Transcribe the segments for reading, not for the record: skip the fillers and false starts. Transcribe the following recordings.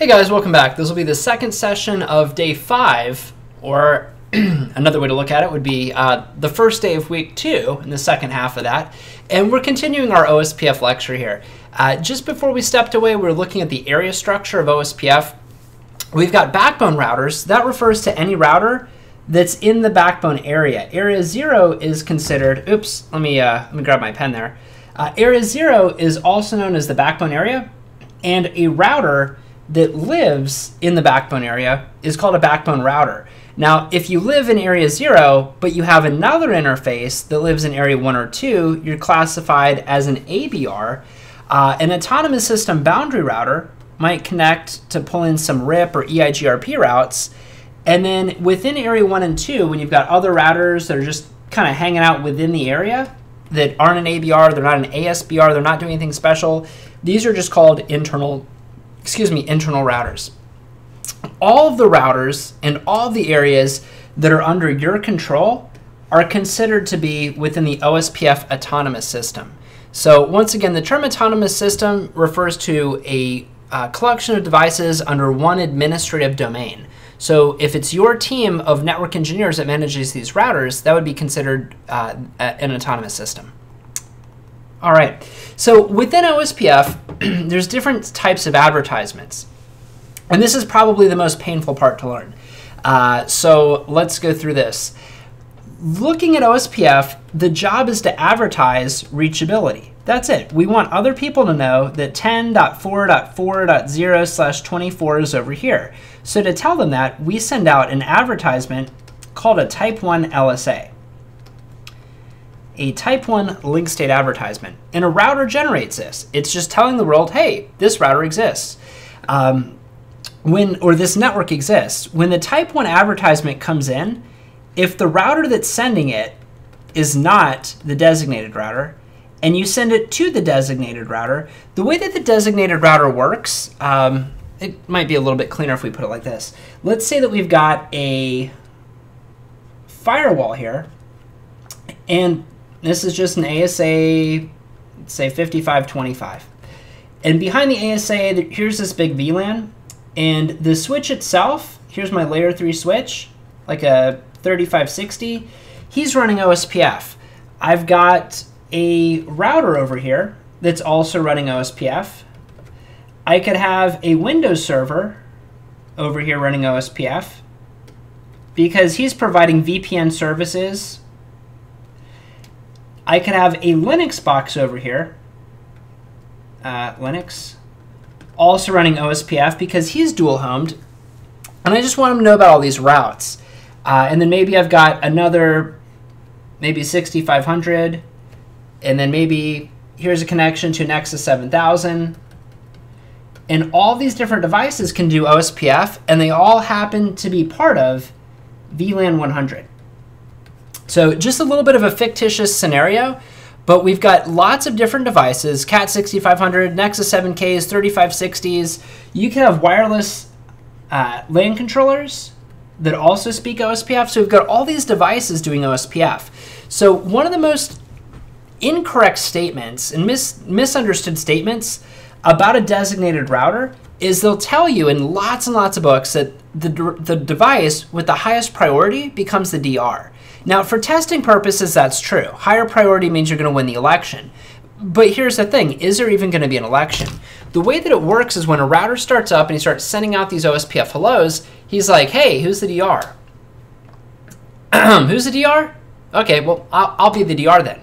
Hey guys, welcome back. This will be the second session of day 5, or another way to look at it would be the first day of week 2 in the second half of that. And we're continuing our OSPF lecture here. Just before we stepped away, we were looking at the area structure of OSPF. We've got backbone routers. That refers to any router that's in the backbone area. Area 0 is considered, oops, let me grab my pen there. Area 0 is also known as the backbone area, and a router that lives in the backbone area is called a backbone router. Now, if you live in area 0, but you have another interface that lives in area 1 or 2, you're classified as an ABR. An autonomous system boundary router might connect to pull in some RIP or EIGRP routes. And then within area 1 and 2, when you've got other routers that are just kind of hanging out within the area that aren't an ABR, they're not an ASBR, they're not doing anything special, these are just called internal routers. All of the routers and all of the areas that are under your control are considered to be within the OSPF autonomous system. So once again, the term autonomous system refers to a collection of devices under one administrative domain. So if it's your team of network engineers that manages these routers, that would be considered an autonomous system. All right, so within OSPF, there's different types of advertisements. And this is probably the most painful part to learn. So let's go through this. Looking at OSPF, the job is to advertise reachability. That's it. We want other people to know that 10.4.4.0/24 is over here. So to tell them that, we send out an advertisement called a Type 1 LSA. A Type 1 link state advertisement. And a router generates this. It's just telling the world, hey, this router exists. Or this network exists. When the Type 1 advertisement comes in, if the router that's sending it is not the designated router, and you send it to the designated router, the way that the designated router works, it might be a little bit cleaner if we put it like this. Let's say that we've got a firewall here, and this is just an ASA, say 5525. And behind the ASA, here's this big VLAN. And the switch itself, here's my layer 3 switch, like a 3560. He's running OSPF. I've got a router over here that's also running OSPF. I could have a Windows server over here running OSPF because he's providing VPN services. I could have a Linux box over here, Linux, also running OSPF because he's dual homed. And I just want him to know about all these routes. And then maybe I've got another, maybe 6500, and then maybe here's a connection to Nexus 7000. And all these different devices can do OSPF, and they all happen to be part of VLAN 100. So just a little bit of a fictitious scenario, but we've got lots of different devices, Cat 6500, Nexus 7Ks, 3560s. You can have wireless LAN controllers that also speak OSPF. So we've got all these devices doing OSPF. So one of the most incorrect statements and misunderstood statements about a designated router is they'll tell you in lots and lots of books that the device with the highest priority becomes the DR. Now, for testing purposes, that's true. Higher priority means you're going to win the election. But here's the thing. Is there even going to be an election? The way that it works is when a router starts up and he starts sending out these OSPF hellos, he's like, hey, who's the DR? Who's the DR? OK, well, I'll be the DR then.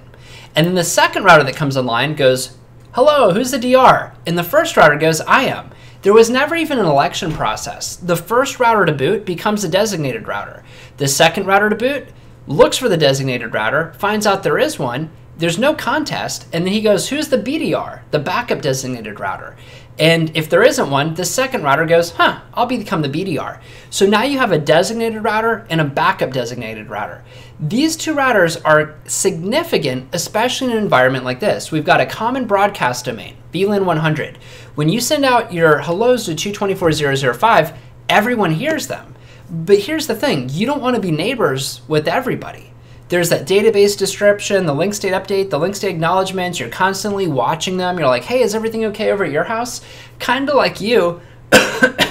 And then the second router that comes online goes, hello, who's the DR? And the first router goes, I am. There was never even an election process. The first router to boot becomes a designated router. The second router to boot looks for the designated router, finds out there is one, there's no contest, and then he goes, who's the BDR, the backup designated router? And if there isn't one, the second router goes, I'll become the BDR. So now you have a designated router and a backup designated router. These two routers are significant, especially in an environment like this. We've got a common broadcast domain, VLAN 100. When you send out your hellos to 224.0.0.5, everyone hears them. But here's the thing, you don't want to be neighbors with everybody. There's that database description, the link state update, the link state acknowledgements. You're constantly watching them. You're like, hey, is everything okay over at your house? Kind of like you,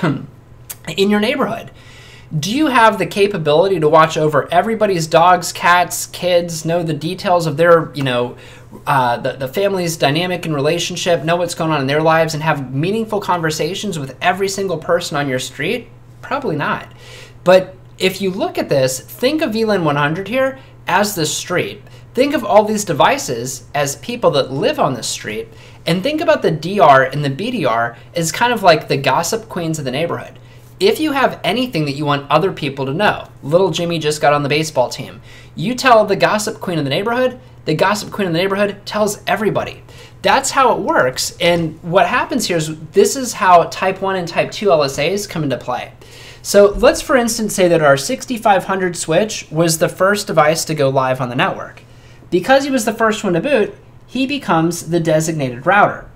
in your neighborhood? Do you have the capability to watch over everybody's dogs, cats, kids, know the details of their, the family's dynamic and relationship, know what's going on in their lives, and have meaningful conversations with every single person on your street? Probably not. But if you look at this, think of VLAN 100 here as the street. Think of all these devices as people that live on the street, and think about the DR and the BDR as kind of like the gossip queens of the neighborhood. If you have anything that you want other people to know, little Jimmy just got on the baseball team, you tell the gossip queen of the neighborhood tells everybody. That's how it works. And what happens here is this is how type 1 and type 2 LSAs come into play. So let's, for instance, say that our 6500 switch was the first device to go live on the network. Because he was the first one to boot, he becomes the designated router.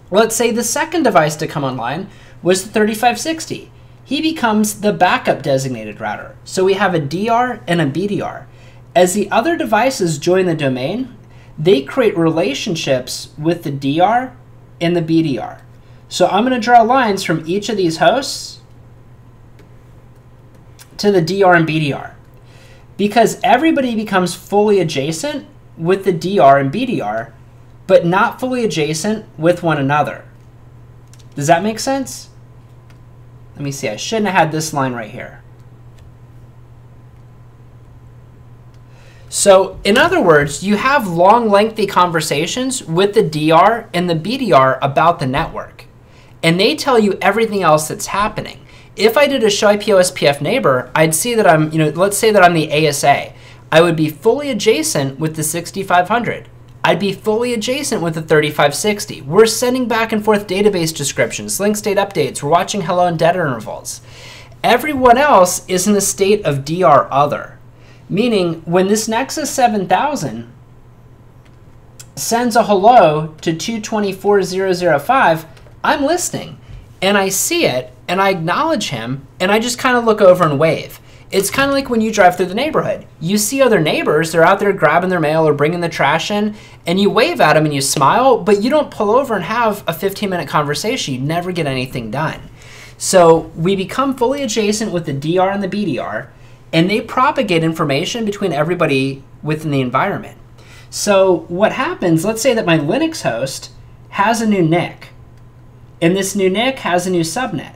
Let's say the second device to come online was the 3560. He becomes the backup designated router. So we have a DR and a BDR. As the other devices join the domain, they create relationships with the DR and the BDR. So I'm going to draw lines from each of these hosts to the DR and BDR. Because everybody becomes fully adjacent with the DR and BDR, but not fully adjacent with one another. Does that make sense? Let me see, I shouldn't have had this line right here. So in other words, you have long, lengthy conversations with the DR and the BDR about the network, and they tell you everything else that's happening. If I did a show IP OSPF neighbor, I'd see that I'm, let's say that I'm the ASA. I would be fully adjacent with the 6500. I'd be fully adjacent with the 3560. We're sending back and forth database descriptions, link state updates. We're watching hello and dead intervals. Everyone else is in the state of DR other, meaning when this Nexus 7000 sends a hello to 224.0.0.5, I'm listening, and I see it, and I acknowledge him, and I just kind of look over and wave. It's kind of like when you drive through the neighborhood. You see other neighbors, they're out there grabbing their mail or bringing the trash in, and you wave at them and you smile, but you don't pull over and have a 15-minute conversation. You never get anything done. So we become fully adjacent with the DR and the BDR, and they propagate information between everybody within the environment. So what happens, let's say that my Linux host has a new NIC, and this new NIC has a new subnet.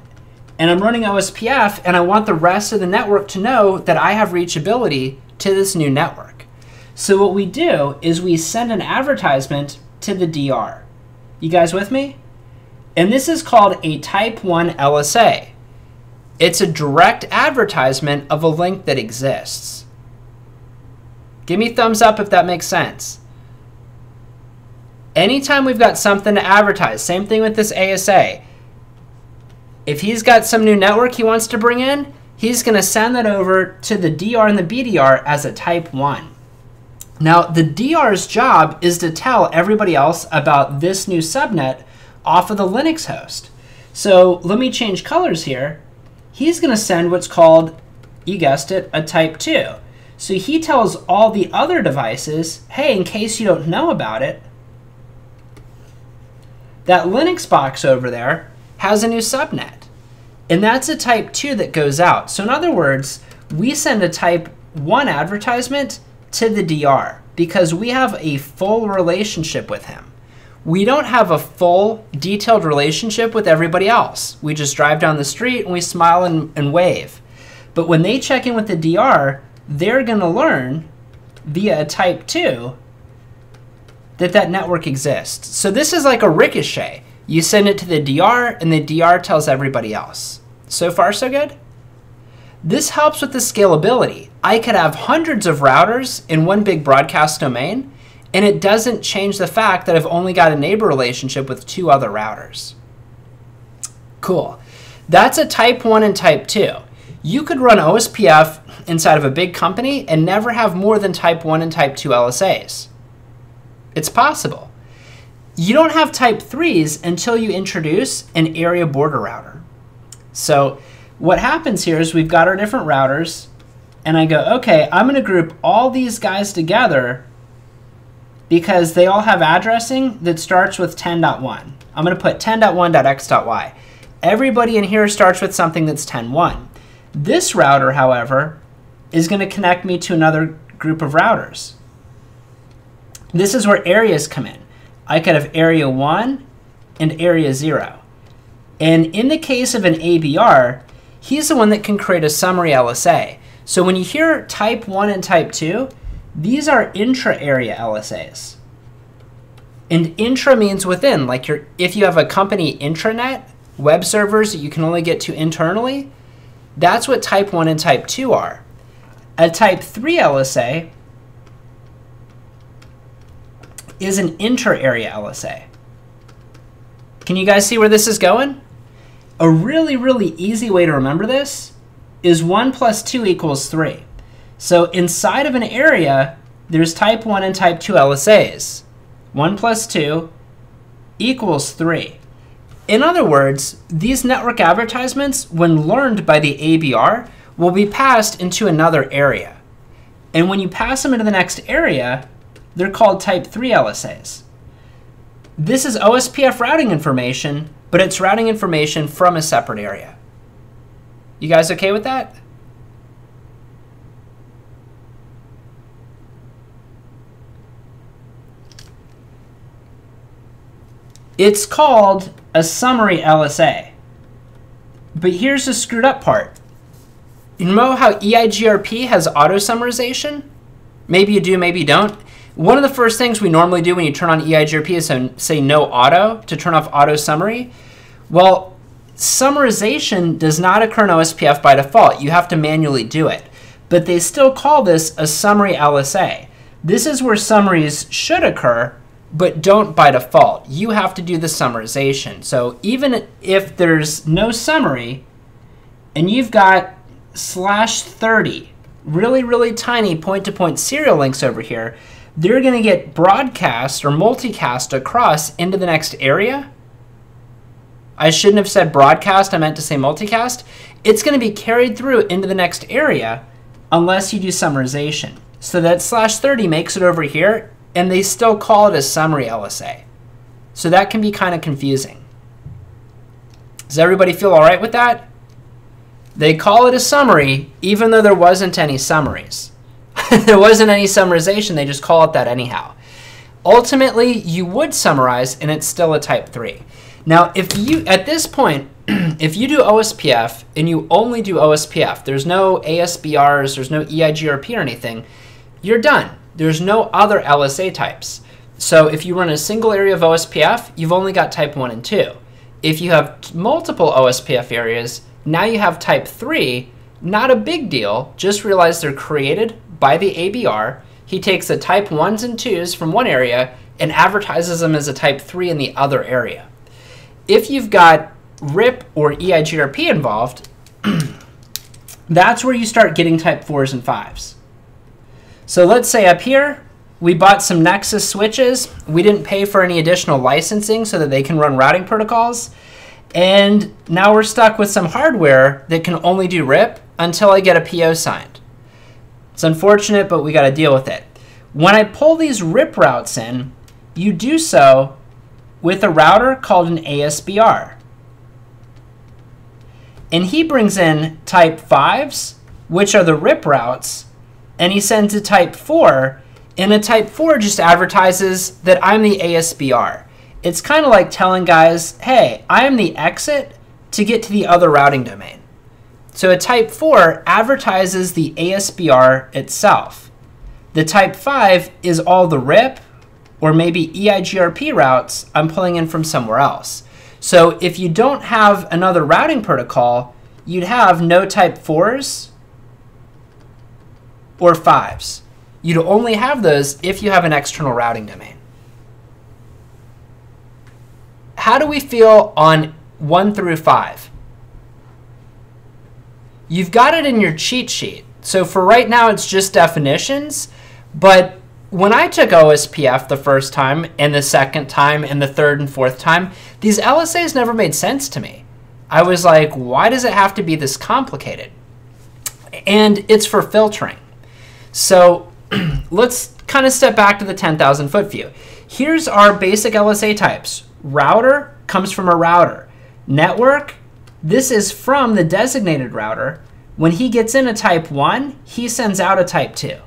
And I'm running OSPF, and I want the rest of the network to know that I have reachability to this new network. So what we do is we send an advertisement to the DR. You guys with me? And this is called a type 1 LSA. It's a direct advertisement of a link that exists. Give me a thumbs up if that makes sense. Anytime we've got something to advertise, same thing with this ASA. If he's got some new network he wants to bring in, he's going to send that over to the DR and the BDR as a type 1. Now, the DR's job is to tell everybody else about this new subnet off of the Linux host. So let me change colors here. He's going to send what's called, you guessed it, a type 2. So he tells all the other devices, hey, in case you don't know about it, that Linux box over there has a new subnet. And that's a type 2 that goes out. So in other words, we send a type 1 advertisement to the DR because we have a full relationship with him. We don't have a full, detailed relationship with everybody else. We just drive down the street and we smile and wave. But when they check in with the DR, they're going to learn via a type 2 that that network exists. So this is like a ricochet. You send it to the DR, and the DR tells everybody else. So far, so good? This helps with the scalability. I could have hundreds of routers in one big broadcast domain, and it doesn't change the fact that I've only got a neighbor relationship with 2 other routers. Cool. That's a type 1 and type 2. You could run OSPF inside of a big company and never have more than type 1 and type 2 LSAs. It's possible. You don't have type 3s until you introduce an area border router. So what happens here is we've got our different routers, and I go, okay, I'm going to group all these guys together because they all have addressing that starts with 10.1. I'm going to put 10.1.x.y. Everybody in here starts with something that's 10.1. This router, however, is going to connect me to another group of routers. This is where areas come in. I could have area 1 and area 0. And in the case of an ABR, he's the one that can create a summary LSA. So when you hear type 1 and type 2, these are intra-area LSAs. And intra means within. Like if you have a company intranet, web servers that you can only get to internally, that's what type 1 and type 2 are. A type 3 LSA is an inter-area LSA. Can you guys see where this is going? A really, really easy way to remember this is 1 plus 2 equals 3. So inside of an area, there's type 1 and type 2 LSAs. 1 plus 2 equals 3. In other words, these network advertisements, when learned by the ABR, will be passed into another area. And when you pass them into the next area, they're called type 3 LSAs. This is OSPF routing information, but it's routing information from a separate area. You guys okay with that? It's called a summary LSA. But here's the screwed up part. You know how EIGRP has auto summarization? Maybe you do, maybe you don't. One of the first things we normally do when you turn on EIGRP is say no auto to turn off auto summary. Well, summarization does not occur in OSPF by default. You have to manually do it. But they still call this a summary LSA. This is where summaries should occur, but don't by default. You have to do the summarization. So even if there's no summary and you've got /30, really, really tiny point-to-point serial links over here, they're going to get broadcast or multicast across into the next area. I shouldn't have said broadcast, I meant to say multicast. It's going to be carried through into the next area unless you do summarization. So that /30 makes it over here, and they still call it a summary LSA. So that can be kind of confusing. Does everybody feel all right with that? They call it a summary even though there wasn't any summaries. There wasn't any summarization, they just call it that anyhow. Ultimately, you would summarize and it's still a type 3. Now, if you, at this point, if you do OSPF and you only do OSPF, there's no ASBRs, there's no EIGRP or anything, you're done. There's no other LSA types. So if you run a single area of OSPF, you've only got type 1 and 2. If you have multiple OSPF areas, now you have type 3, not a big deal, just realize they're created by the ABR. He takes the type 1s and 2s from one area and advertises them as a type 3 in the other area. If you've got RIP or EIGRP involved, that's where you start getting type 4s and 5s. So let's say up here, we bought some Nexus switches. We didn't pay for any additional licensing so that they can run routing protocols. And now we're stuck with some hardware that can only do RIP until I get a PO signed. It's unfortunate, but we got to deal with it. When I pull these RIP routes in, you do so with a router called an ASBR. And he brings in type 5s, which are the RIP routes, and he sends a type 4, and a type 4 just advertises that I'm the ASBR. It's kind of like telling guys, hey, I am the exit to get to the other routing domain. So a type 4 advertises the ASBR itself. The type 5 is all the RIP or maybe EIGRP routes I'm pulling in from somewhere else. So if you don't have another routing protocol, you'd have no type 4s or 5s. You'd only have those if you have an external routing domain. How do we feel on 1 through 5? You've got it in your cheat sheet. So for right now, it's just definitions. But when I took OSPF the first time and the second time and the third and fourth time, these LSAs never made sense to me. I was like, why does it have to be this complicated? And it's for filtering. So let's kind of step back to the 10,000 foot view. Here's our basic LSA types. Router comes from a router. Network This is from the designated router. When he gets in a type 1, he sends out a type 2.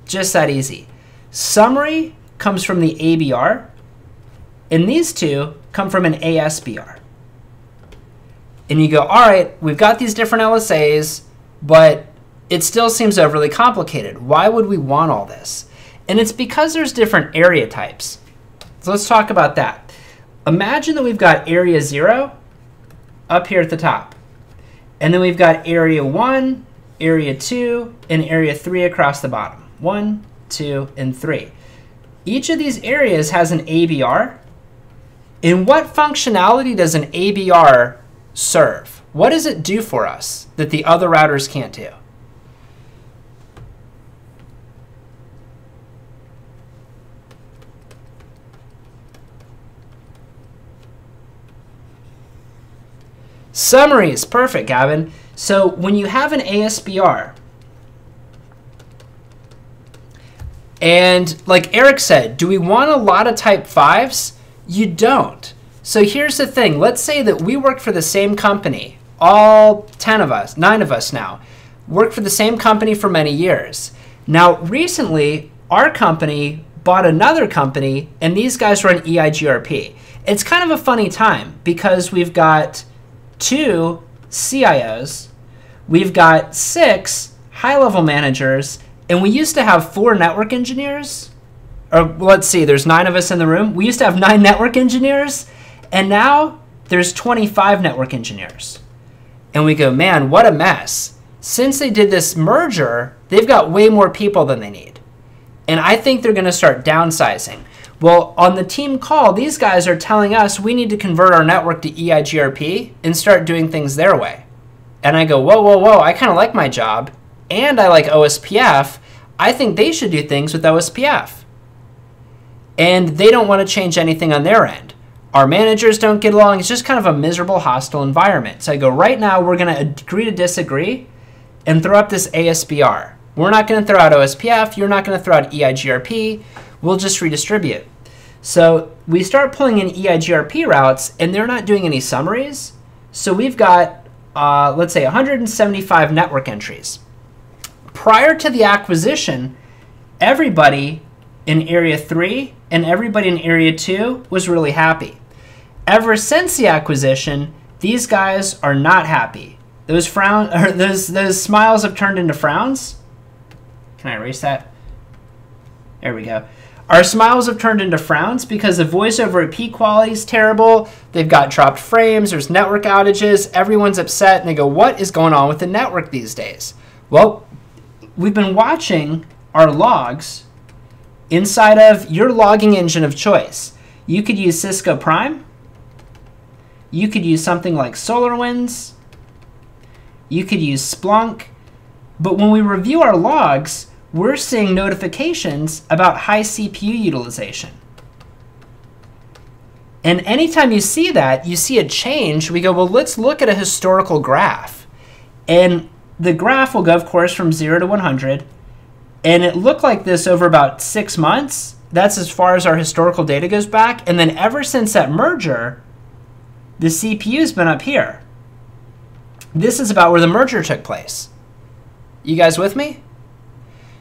Just that easy. Summary comes from the ABR, and these two come from an ASBR. And you go, all right, we've got these different LSAs, but it still seems overly complicated. Why would we want all this? And it's because there's different area types. So let's talk about that. Imagine that we've got area 0 up here at the top. And then we've got area 1, area 2, and area 3 across the bottom. 1, 2, and 3. Each of these areas has an ABR. And what functionality does an ABR serve? What does it do for us that the other routers can't do? Summaries, perfect, Gavin. So when you have an ASBR, and like Eric said, do we want a lot of type 5s? You don't. So here's the thing. Let's say that we work for the same company, all 10 of us, 9 of us now, work for the same company for many years. Now, recently, our company bought another company, and these guys run EIGRP. It's kind of a funny time because we've got 2 CIOs, we've got 6 high-level managers, and we used to have 4 network engineers. Or let's see, there's 9 of us in the room. We used to have 9 network engineers, and now there's 25 network engineers. And we go, man, what a mess. Since they did this merger, they've got way more people than they need. And I think they're going to start downsizing. Well, on the team call, these guys are telling us we need to convert our network to EIGRP and start doing things their way. And I go, whoa, whoa, whoa, I kind of like my job, and I like OSPF. I think they should do things with OSPF. And they don't want to change anything on their end. Our managers don't get along. It's just kind of a miserable, hostile environment. So I go, right now, we're going to agree to disagree and throw up this ASBR. We're not going to throw out OSPF. You're not going to throw out EIGRP. We'll just redistribute. So we start pulling in EIGRP routes, and they're not doing any summaries. So we've got, let's say, 175 network entries. Prior to the acquisition, everybody in Area 3 and everybody in Area 2 was really happy. Ever since the acquisition, these guys are not happy. Those smiles have turned into frowns. Can I erase that? There we go. Our smiles have turned into frowns because the voice over IP quality is terrible. They've got dropped frames. There's network outages. Everyone's upset, and they go, what is going on with the network these days? Well, we've been watching our logs inside of your logging engine of choice. You could use Cisco Prime. You could use something like SolarWinds. You could use Splunk. But when we review our logs, we're seeing notifications about high CPU utilization. And anytime you see that, you see a change, we go, well, let's look at a historical graph. And the graph will go, of course, from 0 to 100. And it looked like this over about 6 months. That's as far as our historical data goes back. And then ever since that merger, the CPU's been up here. This is about where the merger took place. You guys with me?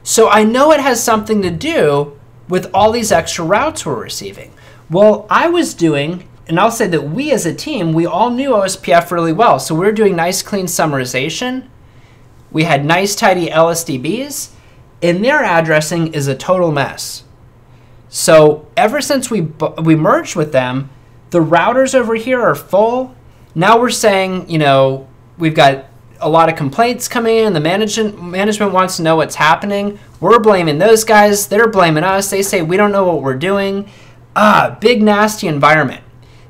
So I know it has something to do with all these extra routes we're receiving. Well, I was doing, and I'll say that we as a team, we all knew OSPF really well. So we're doing nice, clean summarization. We had nice, tidy LSDBs, and their addressing is a total mess. So ever since we merged with them, the routers over here are full. Now we're saying, you know, we've got a lot of complaints coming in. The management wants to know what's happening. We're blaming those guys. They're blaming us. They say we don't know what we're doing. Big nasty environment.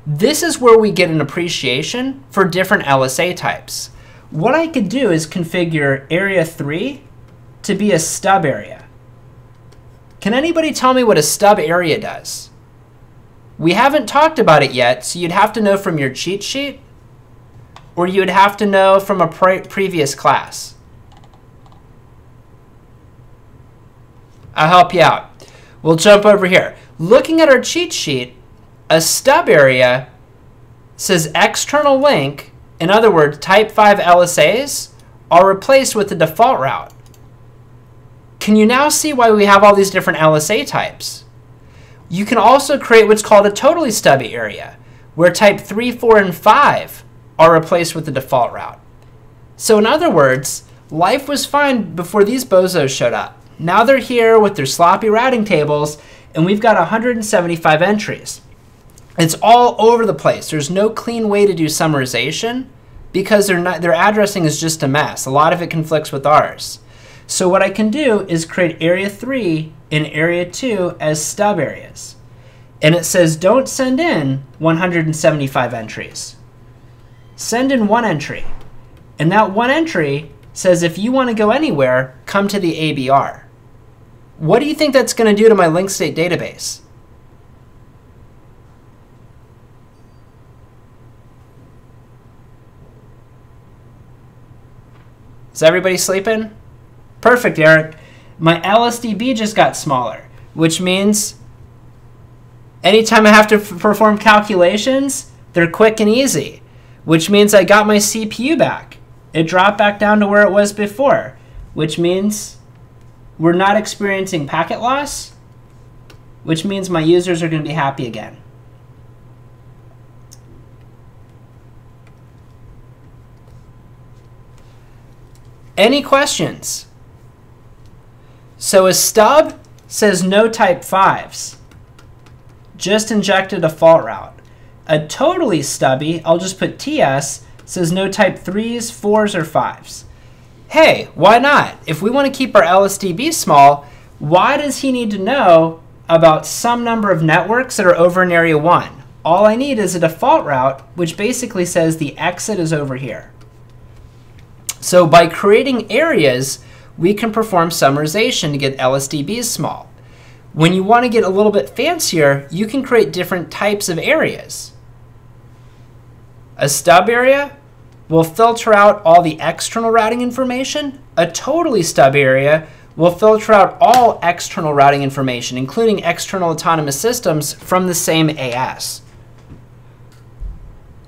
This is where we get an appreciation for different LSA types. What I could do is configure Area 3 to be a stub area. Can anybody tell me what a stub area does? We haven't talked about it yet, so you'd have to know from your cheat sheet, or you would have to know from a previous class. I'll help you out. We'll jump over here. Looking at our cheat sheet, a stub area says external link In other words, type 5 LSAs are replaced with the default route. Can you now see why we have all these different LSA types? You can also create what's called a totally stubby area, where type 3, 4, and 5 are replaced with the default route. So in other words, life was fine before these bozos showed up. Now they're here with their sloppy routing tables, and we've got 175 entries. It's all over the place. There's no clean way to do summarization because their addressing is just a mess. A lot of it conflicts with ours. So what I can do is create area 3 and area 2 as stub areas. And it says don't send in 175 entries. Send in one entry. And that one entry says if you want to go anywhere, come to the ABR. What do you think that's going to do to my link state database? Is everybody sleeping? Perfect, Eric. My LSDB just got smaller, which means anytime I have to perform calculations, they're quick and easy, which means I got my CPU back. It dropped back down to where it was before, which means we're not experiencing packet loss, which means my users are going to be happy again. Any questions? So a stub says no type 5s. Just inject a default route. A totally stubby, I'll just put TS, says no type 3s, 4s, or 5s. Hey, why not? If we want to keep our LSDB small, why does he need to know about some number of networks that are over in area 1? All I need is a default route, which basically says the exit is over here. So by creating areas, we can perform summarization to get LSDBs small. When you want to get a little bit fancier, you can create different types of areas. A stub area will filter out all the external routing information. A totally stub area will filter out all external routing information, including external autonomous systems from the same AS.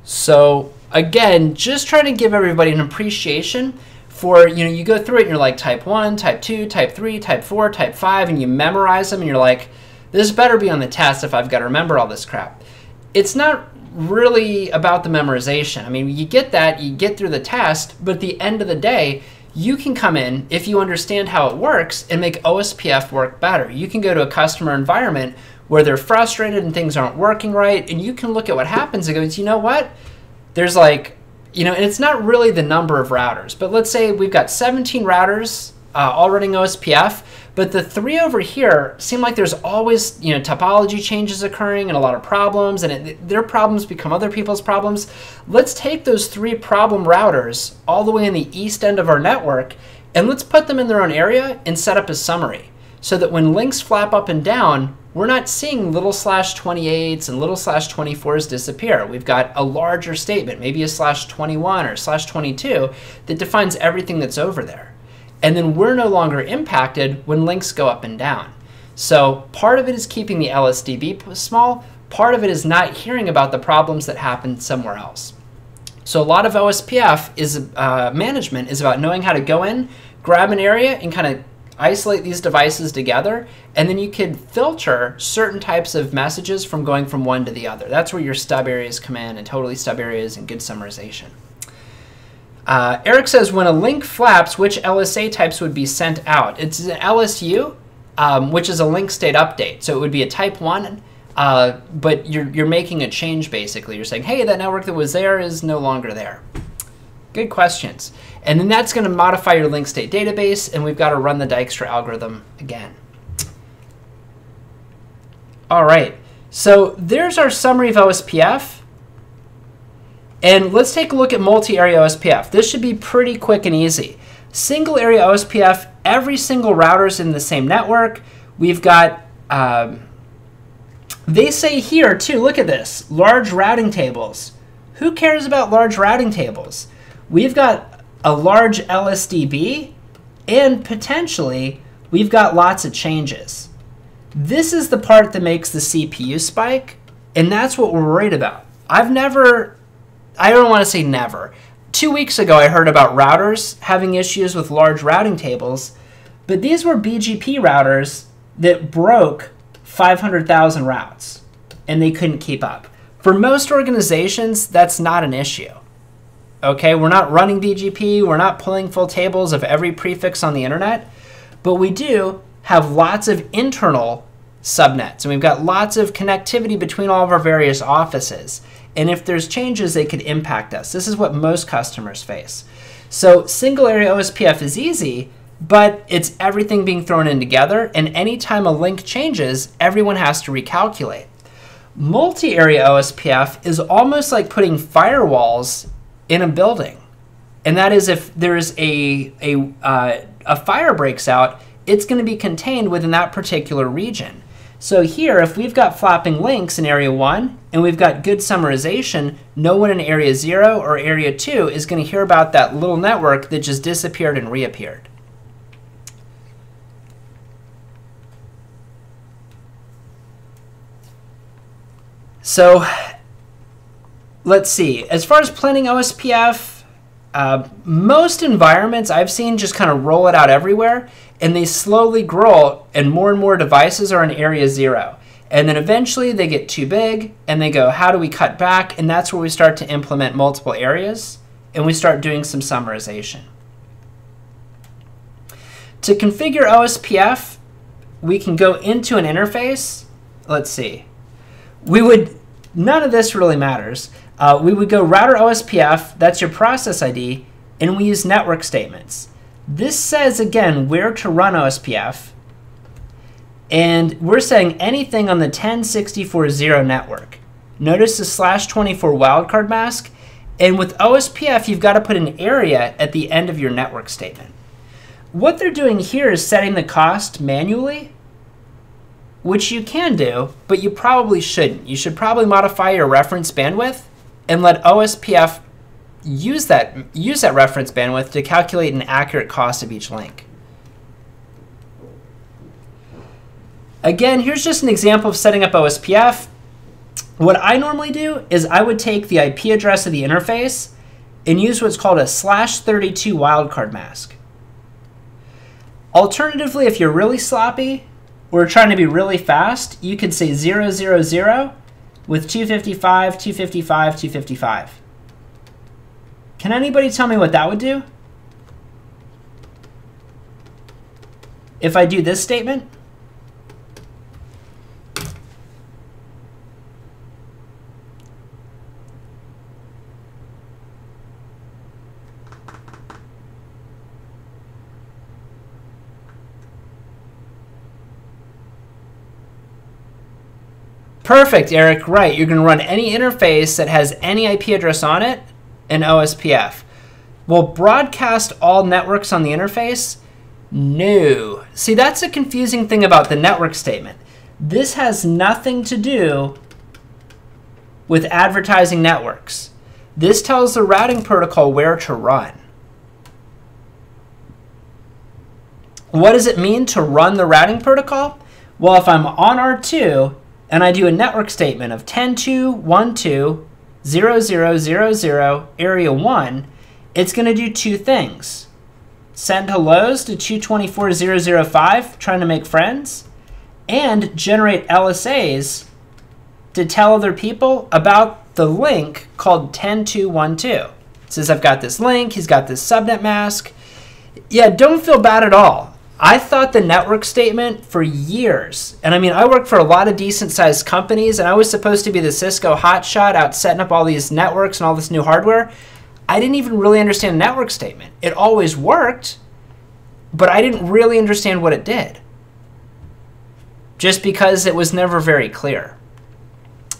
So again, just trying to give everybody an appreciation for, you go through it and you're like type 1, type 2, type 3, type 4, type 5, and you memorize them and you're like, this better be on the test if I've got to remember all this crap. It's not really about the memorization. I mean, you get that, you get through the test, but at the end of the day, you can come in, if you understand how it works, and make OSPF work better. You can go to a customer environment where they're frustrated and things aren't working right, and you can look at what happens and go, you know what? There's like, and it's not really the number of routers, but let's say we've got 17 routers all running OSPF, but the 3 over here seem like there's always topology changes occurring and a lot of problems, and their problems become other people's problems. Let's take those 3 problem routers all the way in the east end of our network, and let's put them in their own area and set up a summary so that when links flap up and down, we're not seeing little /28s and little /24s disappear. We've got a larger statement, maybe a /21 or /22 that defines everything that's over there. And then we're no longer impacted when links go up and down. So part of it is keeping the LSDB small. Part of it is not hearing about the problems that happen somewhere else. So a lot of OSPF management is about knowing how to go in, grab an area, and kind of isolate these devices together, and then you can filter certain types of messages from going from one to the other. That's where your stub areas come in, and totally stub areas and good summarization. Eric says, when a link flaps, which LSA types would be sent out? It's an LSU, which is a link state update. So it would be a type 1, but you're making a change, basically. You're saying, hey, that network that was there is no longer there. Good questions. And then that's going to modify your link state database, and we've got to run the Dijkstra algorithm again. All right, so there's our summary of OSPF. And let's take a look at multi-area OSPF. This should be pretty quick and easy. Single area OSPF, every single router is in the same network. We've got, they say here too, look at this, large routing tables. Who cares about large routing tables? We've got a large LSDB, and potentially we've got lots of changes. This is the part that makes the CPU spike, and that's what we're worried about. I've never I don't want to say never. 2 weeks ago, I heard about routers having issues with large routing tables, but these were BGP routers that broke 500,000 routes, and they couldn't keep up. For most organizations, that's not an issue. Okay, we're not running BGP, we're not pulling full tables of every prefix on the internet, but we do have lots of internal subnets, and we've got lots of connectivity between all of our various offices. And if there's changes, they could impact us. This is what most customers face. So single area OSPF is easy, but it's everything being thrown in together, and anytime a link changes, everyone has to recalculate. Multi-area OSPF is almost like putting firewalls in a building. And that is, if there's a fire breaks out, it's going to be contained within that particular region. So here, if we've got flapping links in area 1 and we've got good summarization, no one in area 0 or area 2 is going to hear about that little network that just disappeared and reappeared. So let's see. As far as planning OSPF, most environments I've seen just kind of roll it out everywhere, and they slowly grow, and more devices are in area 0. And then eventually they get too big, and they go, how do we cut back? And that's where we start to implement multiple areas, and we start doing some summarization. To configure OSPF, we can go into an interface. Let's see. None of this really matters. We would go router OSPF, that's your process ID, and we use network statements. This says, again, where to run OSPF, and we're saying anything on the 10.64.0 network. Notice the /24 wildcard mask, and with OSPF, you've got to put an area at the end of your network statement. What they're doing here is setting the cost manually, which you can do, but you probably shouldn't. You should probably modify your reference bandwidth and let OSPF use that reference bandwidth to calculate an accurate cost of each link. Again, here's just an example of setting up OSPF. What I normally do is I would take the IP address of the interface and use what's called a /32 wildcard mask. Alternatively, if you're really sloppy or trying to be really fast, you could say 000 with 255, 255, 255. Can anybody tell me what that would do? If I do this statement? Perfect, Eric. Right. You're going to run any interface that has any IP address on it in OSPF. Will broadcast all networks on the interface? No. See, that's a confusing thing about the network statement. This has nothing to do with advertising networks. This tells the routing protocol where to run. What does it mean to run the routing protocol? Well, if I'm on R2 and I do a network statement of 10.2.1.2.0.0.0.0 area 1, it's going to do two things. Send hellos to 224.0.0.5, trying to make friends, and generate LSAs to tell other people about the link called 10.2.1.2. It says, I've got this link, he's got this subnet mask. Yeah, don't feel bad at all. I thought the network statement for years, and I mean, I worked for a lot of decent sized companies, and I was supposed to be the Cisco hotshot out setting up all these networks and all this new hardware. I didn't even really understand a network statement. It always worked, but I didn't really understand what it did, just because it was never very clear.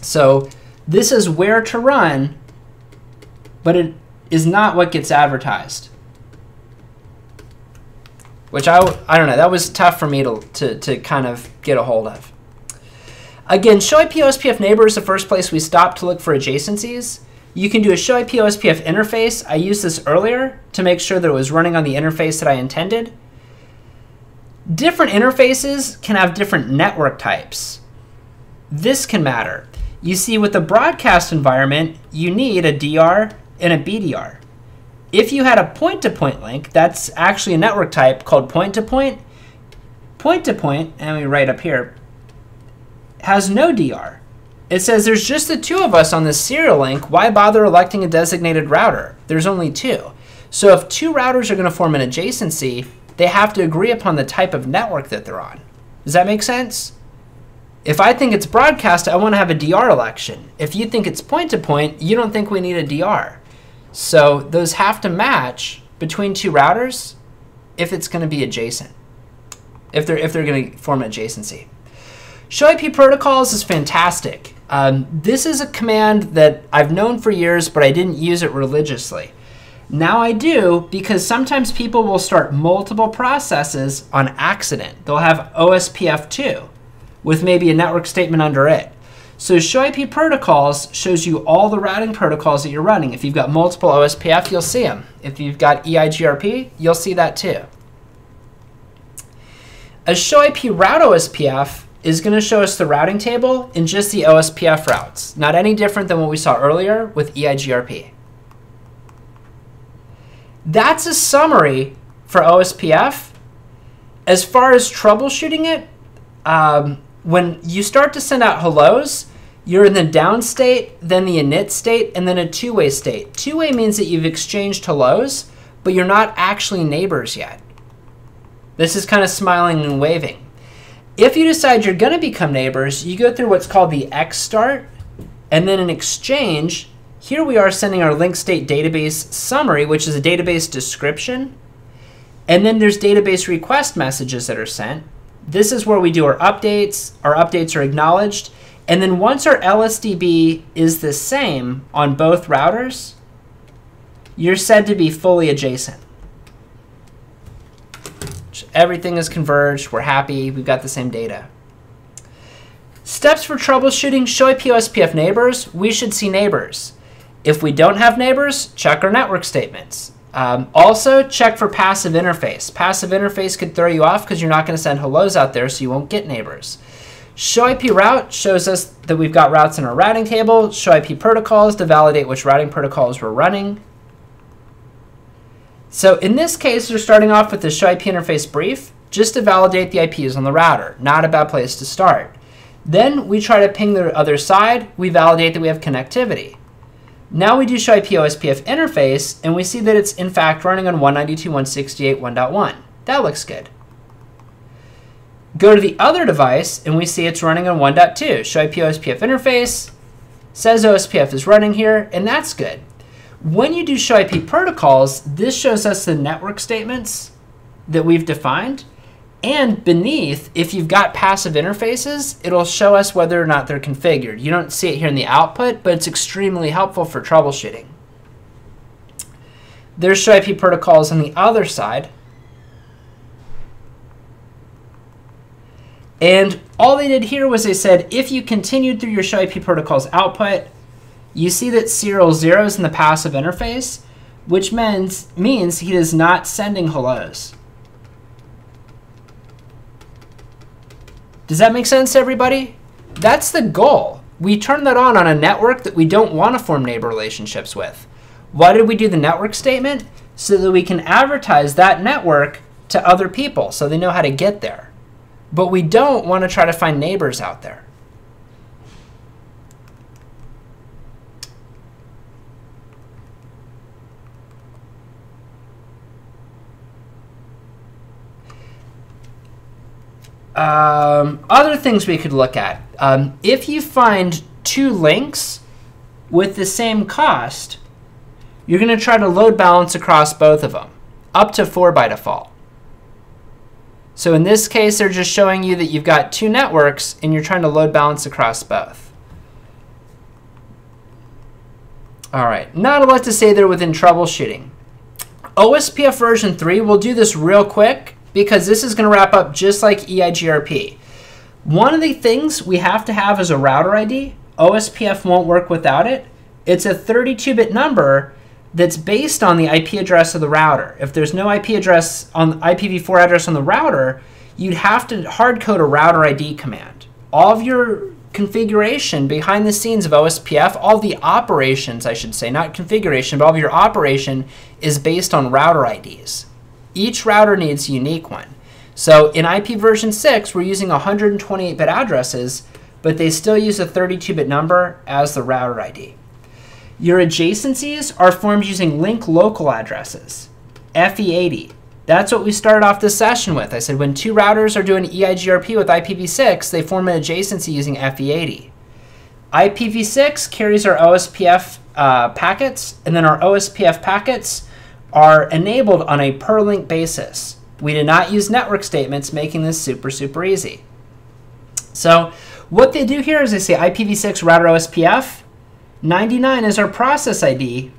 So this is where to run, but it is not what gets advertised. Which I don't know, that was tough for me to kind of get a hold of. Again, show IP OSPF neighbor is the first place we stop to look for adjacencies. You can do a show IP OSPF interface. I used this earlier to make sure that it was running on the interface that I intended. Different interfaces can have different network types. This can matter. You see, with the broadcast environment, you need a DR and a BDR. If you had a point-to-point link, that's actually a network type called point-to-point. Point-to-point, and we write up here, has no DR. It says there's just the two of us on this serial link. Why bother electing a designated router? There's only two. So if two routers are going to form an adjacency, they have to agree upon the type of network that they're on. Does that make sense? If I think it's broadcast, I want to have a DR election. If you think it's point-to-point, you don't think we need a DR. So those have to match between two routers if it's going to be adjacent, if they're going to form an adjacency. Show IP protocols is fantastic. This is a command that I've known for years, but I didn't use it religiously. Now I do, because sometimes people will start multiple processes on accident. They'll have OSPF2 with maybe a network statement under it. So show IP protocols shows you all the routing protocols that you're running. If you've got multiple OSPF, you'll see them. If you've got EIGRP, you'll see that too. A show IP route OSPF is going to show us the routing table in just the OSPF routes, not any different than what we saw earlier with EIGRP. That's a summary for OSPF. As far as troubleshooting it, when you start to send out hellos, you're in the down state, then the init state, and then a two-way state. Two-way means that you've exchanged hellos, but you're not actually neighbors yet. This is kind of smiling and waving. If you decide you're going to become neighbors, you go through what's called the X start, and then in exchange, here we are sending our link state database summary, which is a database description. And then there's database request messages that are sent. This is where we do our updates. Our updates are acknowledged. And then once our LSDB is the same on both routers, you're said to be fully adjacent. Everything is converged. We're happy. We've got the same data. Steps for troubleshooting show IP OSPF neighbors. We should see neighbors. If we don't have neighbors, check our network statements. Also, check for passive interface. Passive interface could throw you off because you're not going to send hellos out there, so you won't get neighbors. Show IP route shows us that we've got routes in our routing table. Show IP protocols to validate which routing protocols we're running. So in this case, we're starting off with the show IP interface brief just to validate the IPs on the router. Not a bad place to start. Then we try to ping the other side. We validate that we have connectivity. Now we do show IP OSPF interface, and we see that it's in fact running on 192.168.1.1. That looks good. Go to the other device, and we see it's running on 1.2. Show IP OSPF interface, says OSPF is running here, and that's good. When you do show IP protocols, this shows us the network statements that we've defined. And beneath, if you've got passive interfaces, it'll show us whether or not they're configured. You don't see it here in the output, but it's extremely helpful for troubleshooting. There's show IP protocols on the other side. And all they did here was they said, if you continued through your show IP protocols output, you see that serial 0 is in the passive interface, which means he is not sending hellos. Does that make sense to everybody? That's the goal. We turn that on a network that we don't want to form neighbor relationships with. Why did we do the network statement? So that we can advertise that network to other people so they know how to get there. But we don't want to try to find neighbors out there. Other things we could look at. If you find two links with the same cost, you're going to try to load balance across both of them, up to 4 by default. So in this case, they're just showing you that you've got two networks and you're trying to load balance across both. All right, not a lot to say there within troubleshooting. OSPF version 3, we'll do this real quick because this is going to wrap up just like EIGRP. One of the things we have to have is a router ID. OSPF won't work without it. It's a 32-bit number that's based on the IP address of the router. If there's no IP address on IPv4 address on the router, you'd have to hard code a router ID command. All of your configuration behind the scenes of OSPF, all the operations, I should say, not configuration, but all of your operation is based on router IDs. Each router needs a unique one. So in IP version 6, we're using 128-bit addresses, but they still use a 32-bit number as the router ID. Your adjacencies are formed using link local addresses, FE80. That's what we started off this session with. I said when two routers are doing EIGRP with IPv6, they form an adjacency using FE80. IPv6 carries our OSPF packets, and then our OSPF packets are enabled on a per link basis. We did not use network statements, making this super, super easy. So what they do here is they say IPv6 router OSPF, 99 is our process ID,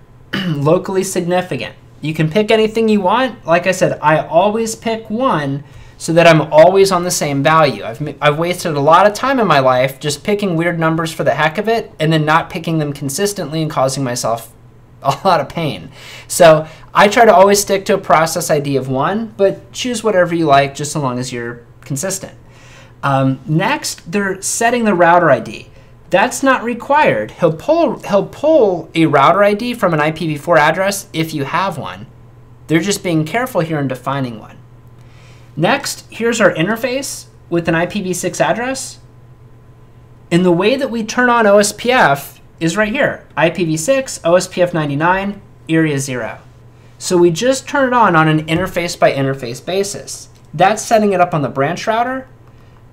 locally significant. You can pick anything you want. Like I said, I always pick 1 so that I'm always on the same value. I've wasted a lot of time in my life just picking weird numbers for the heck of it and then not picking them consistently and causing myself a lot of pain. So I try to always stick to a process ID of 1, but choose whatever you like just so long as you're consistent. Next, they're setting the router ID. That's not required. He'll pull a router ID from an IPv4 address if you have one. They're just being careful here in defining one. Next, here's our interface with an IPv6 address. And the way that we turn on OSPF is right here. IPv6, OSPF 99, area 0. So we just turn it on an interface by interface basis. That's setting it up on the branch router.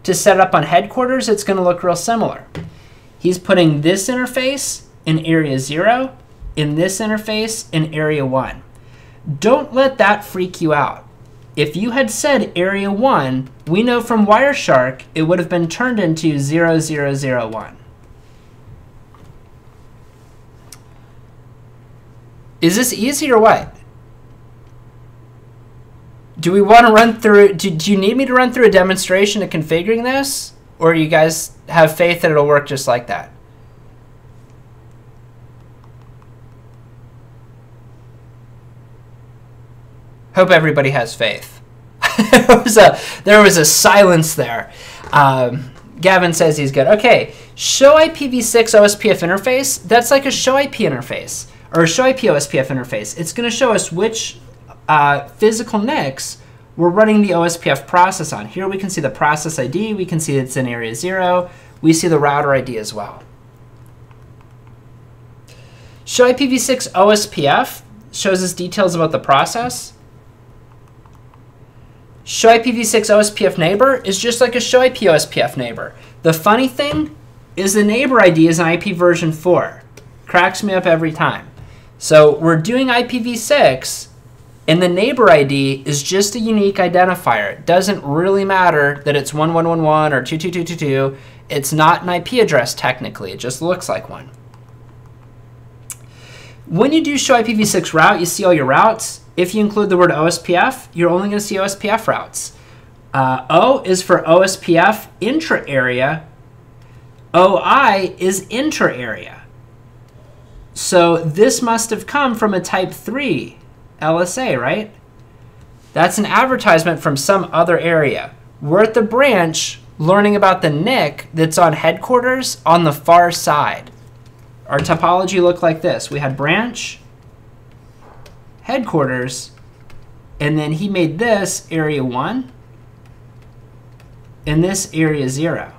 To set it up on headquarters, it's going to look real similar. He's putting this interface in area 0, in this interface in area 1. Don't let that freak you out. If you had said area 1, we know from Wireshark it would have been turned into 0001. Is this easy or what? Do we want to run through, do you need me to run through a demonstration of configuring this? Or you guys have faith that it'll work just like that? Hope everybody has faith. There was a silence there. Gavin says he's good. Okay, show IPv6 OSPF interface. That's like a show IP interface, or a show IP OSPF interface. It's going to show us which physical NICs we're running the OSPF process on. Here we can see the process ID. We can see it's in area 0. We see the router ID as well. Show IPv6 OSPF shows us details about the process. Show IPv6 OSPF neighbor is just like a show IP OSPF neighbor. The funny thing is the neighbor ID is an IP version 4. Cracks me up every time. So we're doing IPv6, and the neighbor ID is just a unique identifier. It doesn't really matter that it's 1111 or 22222. It's not an IP address technically. It just looks like one. When you do show IPv6 route, you see all your routes. If you include the word OSPF, you're only going to see OSPF routes. O is for OSPF intra-area. OI is inter-area. So this must have come from a type 3 LSA, right? That's an advertisement from some other area. We're at the branch learning about the NIC that's on headquarters on the far side. Our topology looked like this. We had branch, headquarters, and then he made this area 1 and this area 0.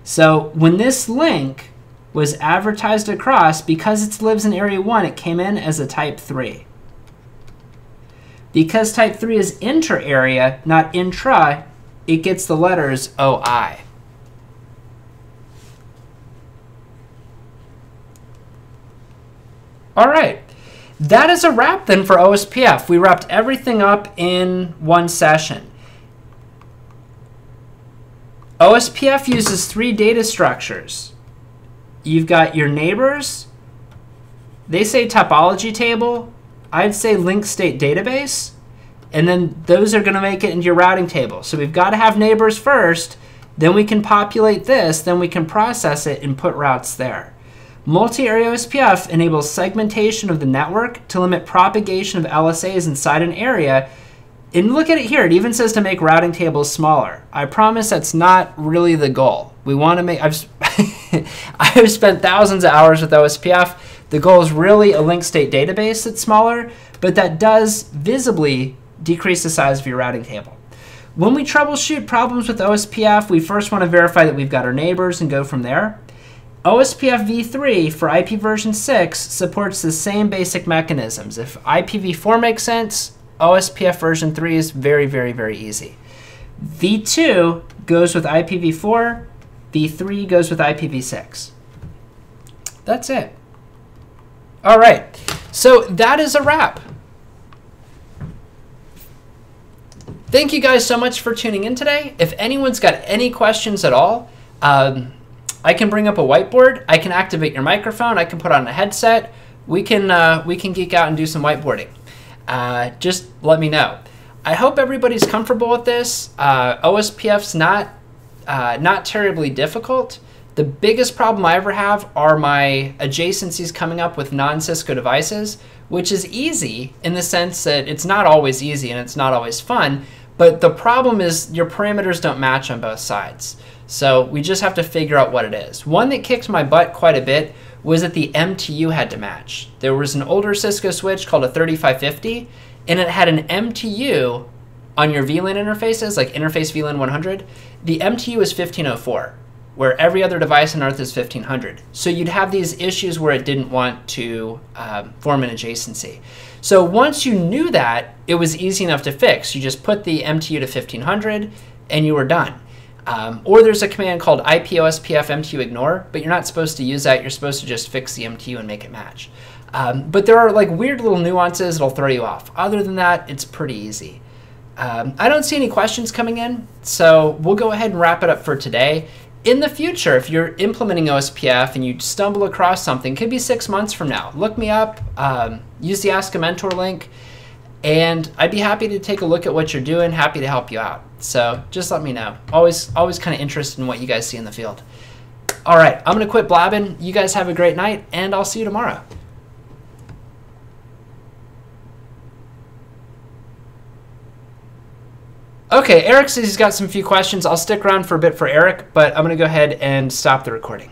So when this link was advertised across, because it lives in area 1, it came in as a type 3. Because type 3 is inter-area, not intra, it gets the letters OI. All right, that is a wrap then for OSPF. We wrapped everything up in one session. OSPF uses 3 data structures. You've got your neighbors. They say topology table. I'd say link state database. And then those are going to make it into your routing table. So we've got to have neighbors first. Then we can populate this. Then we can process it and put routes there. Multi-area OSPF enables segmentation of the network to limit propagation of LSAs inside an area And look at it here. It even says to make routing tables smaller. I promise that's not really the goal. We want to make, I've spent thousands of hours with OSPF. The goal is really a linked state database that's smaller, but that does visibly decrease the size of your routing table. When we troubleshoot problems with OSPF, we first want to verify that we've got our neighbors and go from there. OSPF v3 for IP version 6 supports the same basic mechanisms. If IPv4 makes sense, OSPF version 3 is very, very, very easy. v2 goes with IPv4, v3 goes with IPv6. That's it. All right, so that is a wrap. Thank you guys so much for tuning in today. If anyone's got any questions at all, I can bring up a whiteboard. I can activate your microphone. I can put on a headset. We can geek out and do some whiteboarding. Just let me know. I hope everybody's comfortable with this. OSPF's not terribly difficult. The biggest problem I ever have are my adjacencies coming up with non-Cisco devices, which is easy in the sense that it's not always easy and it's not always fun, but the problem is your parameters don't match on both sides. So we just have to figure out what it is. One that kicked my butt quite a bit was that the MTU had to match. There was an older Cisco switch called a 3550, and it had an MTU on your VLAN interfaces, like interface VLAN 100. The MTU is 1504. Where every other device on Earth is 1500. So you'd have these issues where it didn't want to form an adjacency. So once you knew that, it was easy enough to fix. You just put the MTU to 1500 and you were done. Or there's a command called IPOSPF MTU ignore, but you're not supposed to use that. You're supposed to just fix the MTU and make it match. But there are like weird little nuances that'll throw you off. Other than that, it's pretty easy. I don't see any questions coming in, so we'll go ahead and wrap it up for today. In the future, if you're implementing OSPF and you stumble across something, could be 6 months from now, look me up, use the Ask a Mentor link, and I'd be happy to take a look at what you're doing, happy to help you out. So just let me know. Always kind of interested in what you guys see in the field. All right, I'm going to quit blabbing. You guys have a great night, and I'll see you tomorrow. Okay, Eric says he's got some few questions. I'll stick around for a bit for Eric, but I'm going to go ahead and stop the recording.